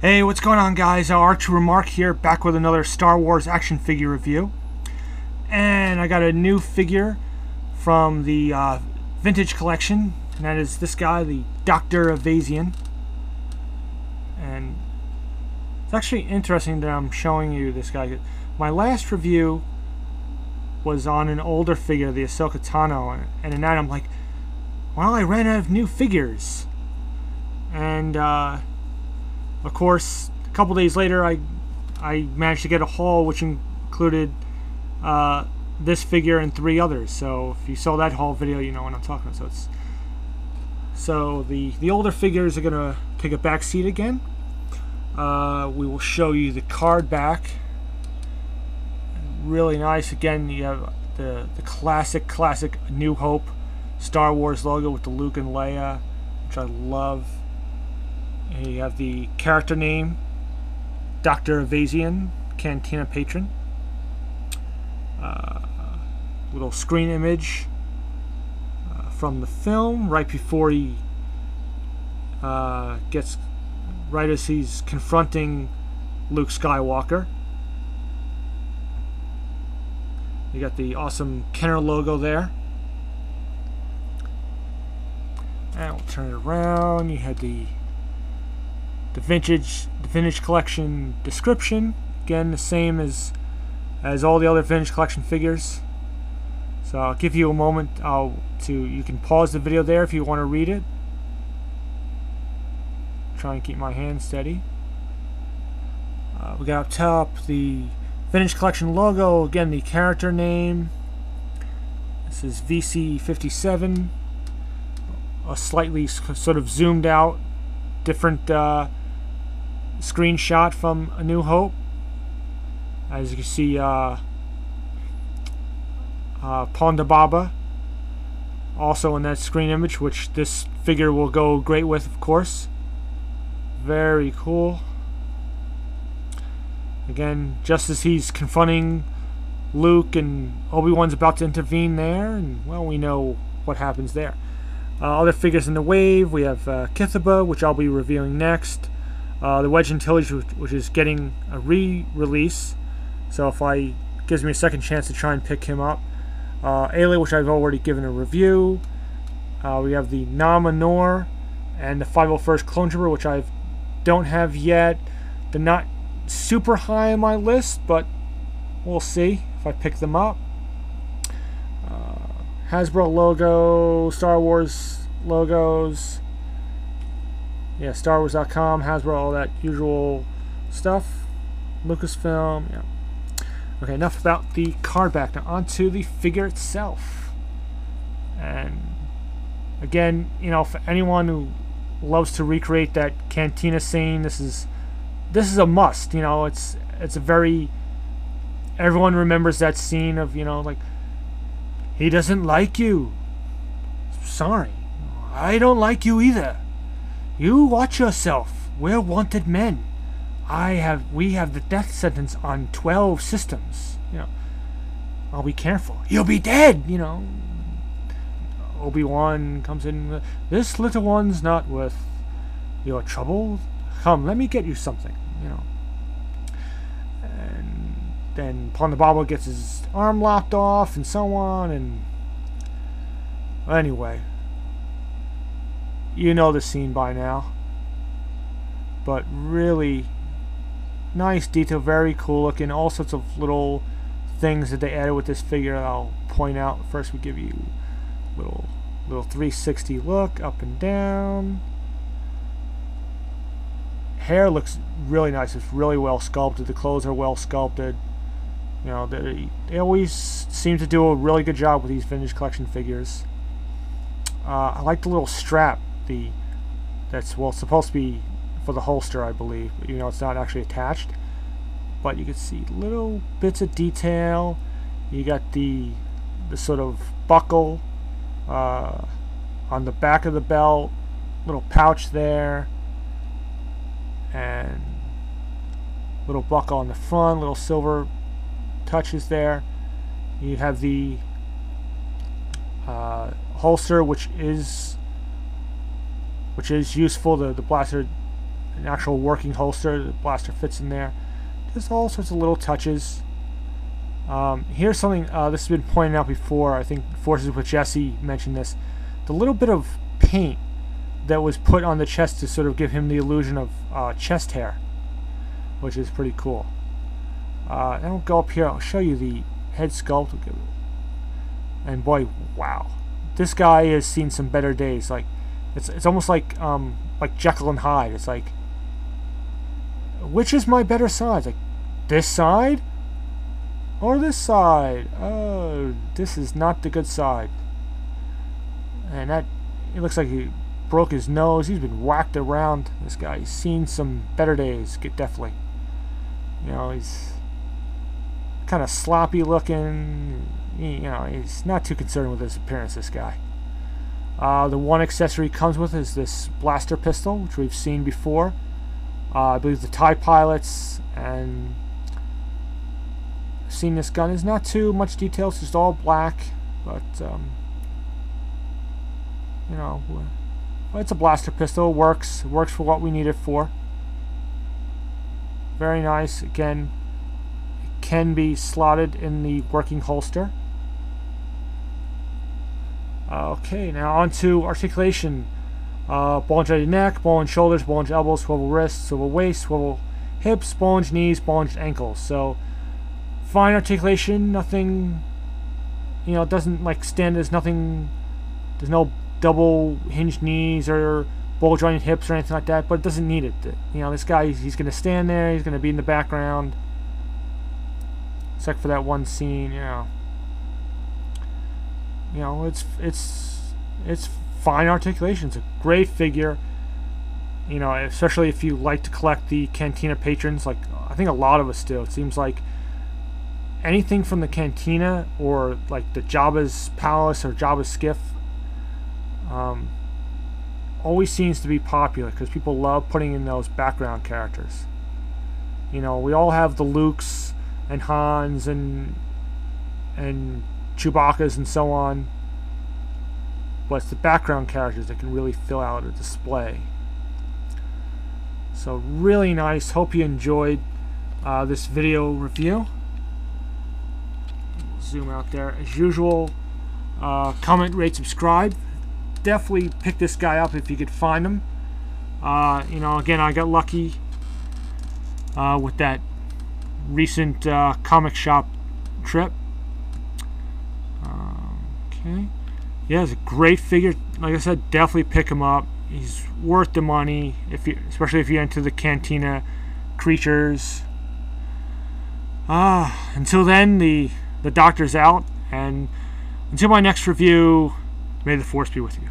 Hey, what's going on, guys? Archer Remark here, back with another Star Wars action figure review. And I got a new figure from the vintage collection, and that is this guy, the Dr. Evazan. And it's actually interesting that I'm showing you this guy. My last review was on an older figure, the Ahsoka Tano, and in that I'm like, well, I ran out of new figures. And of course, a couple days later, I managed to get a haul which included this figure and 3 others. So if you saw that haul video, you know what I'm talking about. So the older figures are gonna take a back seat again. We will show you the card back. Really nice. Again, you have the classic New Hope Star Wars logo with the Luke and Leia, which I love. And you have the character name, Dr. Evazan, Cantina Patron. Little screen image from the film right before he gets, right as he's confronting Luke Skywalker. You got the awesome Kenner logo there. And we'll turn it around. You had the vintage collection description, again the same as all the other vintage collection figures. So I'll give you a moment you can pause the video there if you want to read it. Try and keep my hand steady. We got up top the vintage collection logo, again the character name. This is VC57, a slightly sort of zoomed out different screenshot from A New Hope. As you can see, Ponda Baba also in that screen image, which this figure will go great with, of course. Very cool. Again, just as he's confronting Luke and Obi-Wan's about to intervene there, and well, we know what happens there. Other figures in the wave, we have Kithaba, which I'll be reviewing next. The Wedge Antilles, which is getting a re-release, so gives me a second chance to try and pick him up. Ayla, which I've already given a review. We have the Nama Nor and the 501st Clone Trooper, which I don't have yet. They're not super high on my list, but we'll see if I pick them up. Hasbro logo, Star Wars logos. Yeah, StarWars.com, Hasbro, all that usual stuff. Lucasfilm, yeah. Okay, enough about the card back. Now onto the figure itself. And again, you know, for anyone who loves to recreate that cantina scene, this is a must. You know, it's a very, everyone remembers that scene of, you know, like, he doesn't like you. Sorry, I don't like you either. You watch yourself. We're wanted men. We have the death sentence on 12 systems. You know, I'll be careful. You'll be dead. You know. Obi-Wan comes in. This little one's not worth your trouble. Come, let me get you something. You know. And then Ponda Baba gets his arm lopped off, and so on. And anyway. You know the scene by now, but really nice detail, very cool looking, all sorts of little things that they added with this figure I'll point out. First we give you little 360 look up and down. Hair looks really nice, it's really well sculpted, the clothes are well sculpted. You know, they always seem to do a really good job with these vintage collection figures. I like the little strap. That's supposed to be for the holster, I believe. You know, it's not actually attached, but you can see little bits of detail. You got the sort of buckle on the back of the belt, little pouch there, and little buckle on the front, little silver touches there. You have the holster, which is useful. The blaster an actual working holster. The blaster fits in there. Just all sorts of little touches. Here's something, this has been pointed out before. I think Forces with Jesse mentioned this. The little bit of paint that was put on the chest to sort of give him the illusion of chest hair, which is pretty cool. Then we'll go up here. I'll show you the head sculpt. And boy, wow, this guy has seen some better days. Like, it's almost like Jekyll and Hyde. It's like, which is my better side? Like, this side or this side? Oh, this is not the good side. And that, it looks like he broke his nose. He's been whacked around. This guy, he's seen some better days. Definitely. You know, he's kind of sloppy looking. You know, he's not too concerned with his appearance, this guy. The one accessory he comes with is this blaster pistol, which we've seen before. I believe the TIE pilots, and I've seen this gun. Is not too much detail. It's just all black, but you know, it's a blaster pistol. Works for what we need it for. Very nice. Again, it can be slotted in the working holster. Okay, now on to articulation. Ball and jointed neck, ball and shoulders, ball and elbows, swivel wrists, swivel waist, swivel hips, ball and knees, ball and ankles. So fine articulation, nothing, you know, it doesn't like stand, there's nothing, there's no double hinged knees or ball jointed hips or anything like that, but it doesn't need it. You know, this guy, he's going to stand there, he's going to be in the background, except for that one scene. You know, it's fine articulation. It's a great figure. You know, especially if you like to collect the Cantina patrons, like I think a lot of us do. It seems like anything from the Cantina or like the Jabba's Palace or Jabba's Skiff always seems to be popular because people love putting in those background characters. You know, we all have the Lukes and Hans and Chewbacca's and so on, but it's the background characters that can really fill out a display. So really nice. Hope you enjoyed this video review. Zoom out there as usual. Comment, rate, subscribe. Definitely pick this guy up if you could find him. You know, again, I got lucky with that recent comic shop trip. Okay. Yeah, it's a great figure. Like I said, definitely pick him up. He's worth the money, especially if you're into the Cantina creatures. Until then, the doctor's out, and until my next review, may the Force be with you.